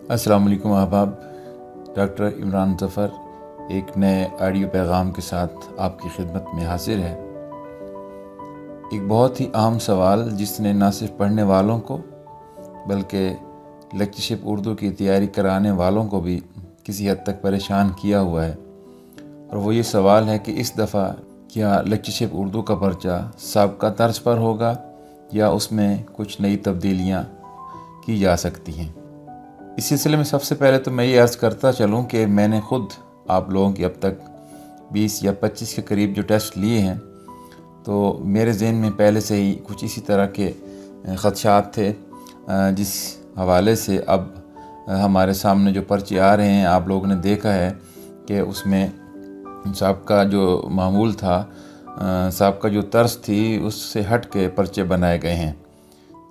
अस्सलाम वालेकुम अहबाब। डॉक्टर इमरान ज़फ़र एक नए ऑडियो पैगाम के साथ आपकी खिदमत में हाजिर है। एक बहुत ही अहम सवाल जिसने न सिर्फ पढ़ने वालों को बल्कि लेक्चरशिप उर्दू की तैयारी कराने वालों को भी किसी हद तक परेशान किया हुआ है, और वो ये सवाल है कि इस दफ़ा क्या लेक्चरशिप उर्दू का पर्चा साबका तर्ज पर होगा या उसमें कुछ नई तब्दीलियाँ की जा सकती हैं। इस सिलसिले में सबसे पहले तो मैं ये अर्ज़ करता चलूँ कि मैंने ख़ुद आप लोगों की अब तक 20 या 25 के करीब जो टेस्ट लिए हैं, तो मेरे ज़हन में पहले से ही कुछ इसी तरह के ख़दशात थे, जिस हवाले से अब हमारे सामने जो पर्चे आ रहे हैं, आप लोगों ने देखा है कि उसमें साबका जो मामूल था, साबका जो तर्ज थी, उससे हट के पर्चे बनाए गए हैं।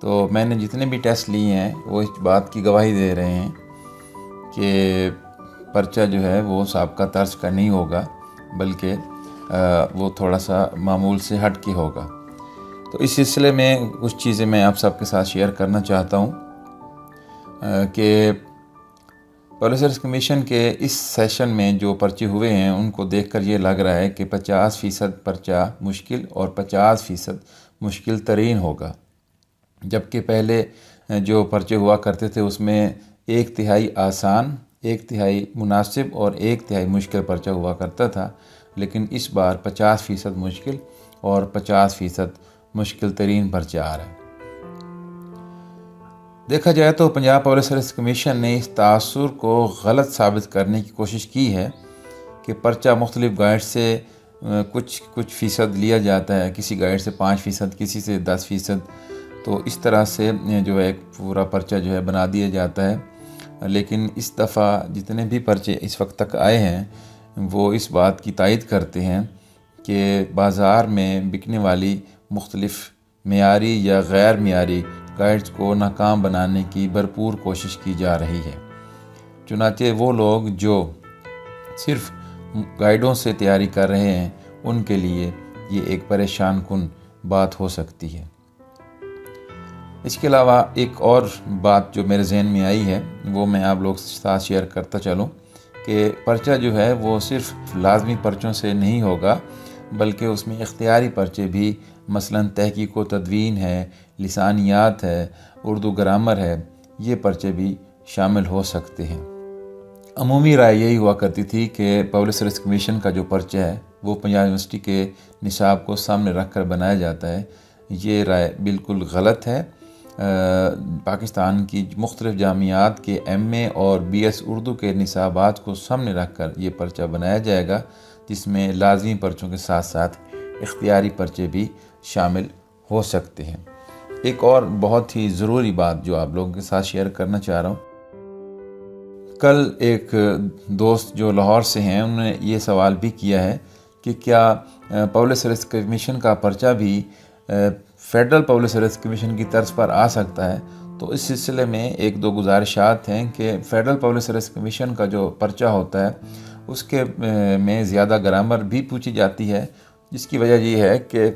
तो मैंने जितने भी टेस्ट लिए हैं वो इस बात की गवाही दे रहे हैं कि पर्चा जो है वो साबका तर्ज का नहीं होगा, बल्कि वो थोड़ा सा मामूल से हट के होगा। तो इस सिलसिले में कुछ चीज़ें मैं आप सबके साथ शेयर करना चाहता हूँ कि पब्लिक सर्विस कमीशन के इस सेशन में जो पर्चे हुए हैं उनको देखकर ये लग रहा है कि 50% पर्चा मुश्किल और 50% मुश्किल तरीन होगा, जबकि पहले जो पर्चे हुआ करते थे उसमें 1/3 आसान, 1/3 मुनासिब और 1/3 मुश्किल पर्चा हुआ करता था। लेकिन इस बार 50% मुश्किल और 50% मुश्किल तरीन पर्चा आ रहा है। देखा जाए तो पंजाब पब्लिक सर्विस कमीशन ने इस तासुर को गलत साबित करने की कोशिश की है कि पर्चा मुख्तलिफ गाइड से कुछ फ़ीसद लिया जाता है, किसी गाइड से 5%, किसी से 10%। तो इस तरह से जो है एक पूरा पर्चा जो है बना दिया जाता है। लेकिन इस दफ़ा जितने भी पर्चे इस वक्त तक आए हैं वो इस बात की तायद करते हैं कि बाज़ार में बिकने वाली मुख्तलिफ़ मेयारी या गैर मेयारी गाइड्स को नाकाम बनाने की भरपूर कोशिश की जा रही है। चुनांचे वो लोग जो सिर्फ़ गाइडों से तैयारी कर रहे हैं उनके लिए ये एक परेशान कुन बात हो सकती है। इसके अलावा एक और बात जो मेरे जहन में आई है वो मैं आप लोग के साथ शेयर करता चलूँ कि पर्चा जो है वो सिर्फ लाजमी पर्चों से नहीं होगा, बल्कि उसमें इख्तियारी पर्चे भी, मसलन तहकीक व तदवीन है, लिसानियात है, उर्दू ग्रामर है, ये पर्चे भी शामिल हो सकते हैं। अमूमी राय यही हुआ करती थी कि पब्लिक सर्विस कमीशन का जो पर्चा है वो पंजाब यूनिवर्सिटी के निसाब को सामने रख कर बनाया जाता है। ये राय बिल्कुल गलत है। पाकिस्तान की मुख्तलिफ़ जामियात के MA और BS उर्दू के निसाबात को सामने रख कर ये पर्चा बनाया जाएगा, जिसमें लाजमी पर्चों के साथ साथ इख्तियारी पर्चे भी शामिल हो सकते हैं। एक और बहुत ही ज़रूरी बात जो आप लोगों के साथ शेयर करना चाह रहा हूँ, कल एक दोस्त जो लाहौर से हैं उन्होंने ये सवाल भी किया है कि क्या पब्लिक सर्विस कमीशन का पर्चा भी फेडरल पब्लिक सर्विस कमीशन की तर्ज पर आ सकता है। तो इस सिलसिले में एक दो गुजारिशात हैं कि फेडरल पब्लिक सर्विस कमीशन का जो पर्चा होता है उसके में ज़्यादा ग्रामर भी पूछी जाती है, जिसकी वजह ये है कि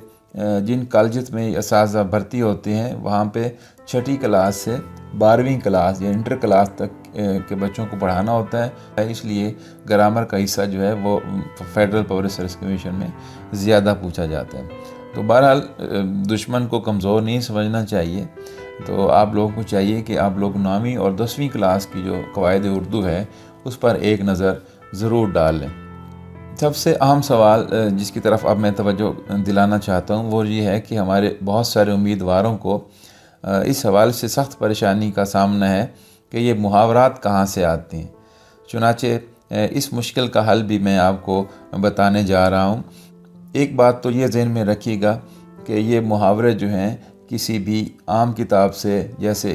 जिन कॉलेज में असातिज़ा भर्ती होते हैं वहाँ पे 6ठी क्लास से 12वीं क्लास या इंटर क्लास तक के बच्चों को पढ़ाना होता है, इसलिए ग्रामर का हिस्सा जो है वो फेडरल पब्लिक सर्विस कमीशन में ज़्यादा पूछा जाता है। तो बहरहाल दुश्मन को कमज़ोर नहीं समझना चाहिए। तो आप लोगों को चाहिए कि आप लोग 9वीं और 10वीं क्लास की जो कवायद उर्दू है उस पर एक नज़र ज़रूर डाल लें। सबसे अहम सवाल जिसकी तरफ अब मैं तवज्जो दिलाना चाहता हूँ वो ये है कि हमारे बहुत सारे उम्मीदवारों को इस हवाले से सख्त परेशानी का सामना है कि ये मुहावरात कहाँ से आते हैं। चुनाचे इस मुश्किल का हल भी मैं आपको बताने जा रहा हूँ। एक बात तो ये ज़हन में रखिएगा कि ये मुहावरे जो हैं किसी भी आम किताब से, जैसे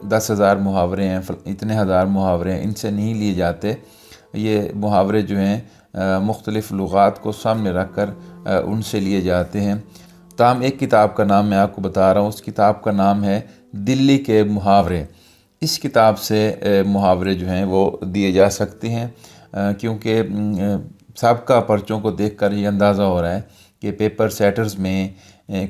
10,000 मुहावरे हैं, इतने हज़ार मुहावरे हैं, इनसे नहीं लिए जाते। ये मुहावरे जो हैं मुख्तलिफ़ लुगात को सामने रख कर उनसे लिए जाते हैं। ताम एक किताब का नाम मैं आपको बता रहा हूँ, उस किताब का नाम है दिल्ली के मुहावरे। इस किताब से मुहावरे जो हैं वो दिए जा सकते हैं, क्योंकि साबका पर्चों को देखकर ये अंदाज़ा हो रहा है कि पेपर सेटर्स में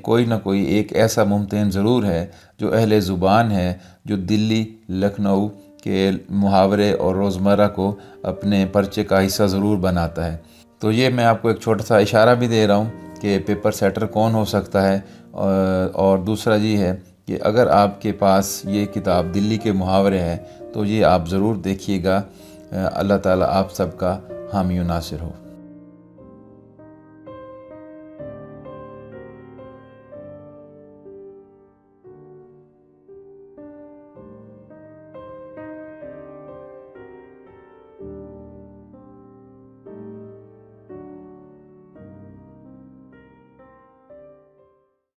कोई ना कोई एक ऐसा मुम्तहिन ज़रूर है जो अहले ज़ुबान है, जो दिल्ली, लखनऊ کہ محاورے اور روزمرہ کو اپنے پرچے کا حصہ ضرور بناتا ہے۔ تو یہ میں آپ کو ایک چھوٹا سا اشارہ بھی دے رہا ہوں کہ پیپر سیٹر کون ہو سکتا ہے، اور دوسرا یہ ہے کہ اگر آپ کے پاس یہ کتاب دلی کے محاورے ہے تو یہ آپ ضرور دیکھیے گا۔ اللہ تعالیٰ آپ سب کا حامی و ناصر ہو۔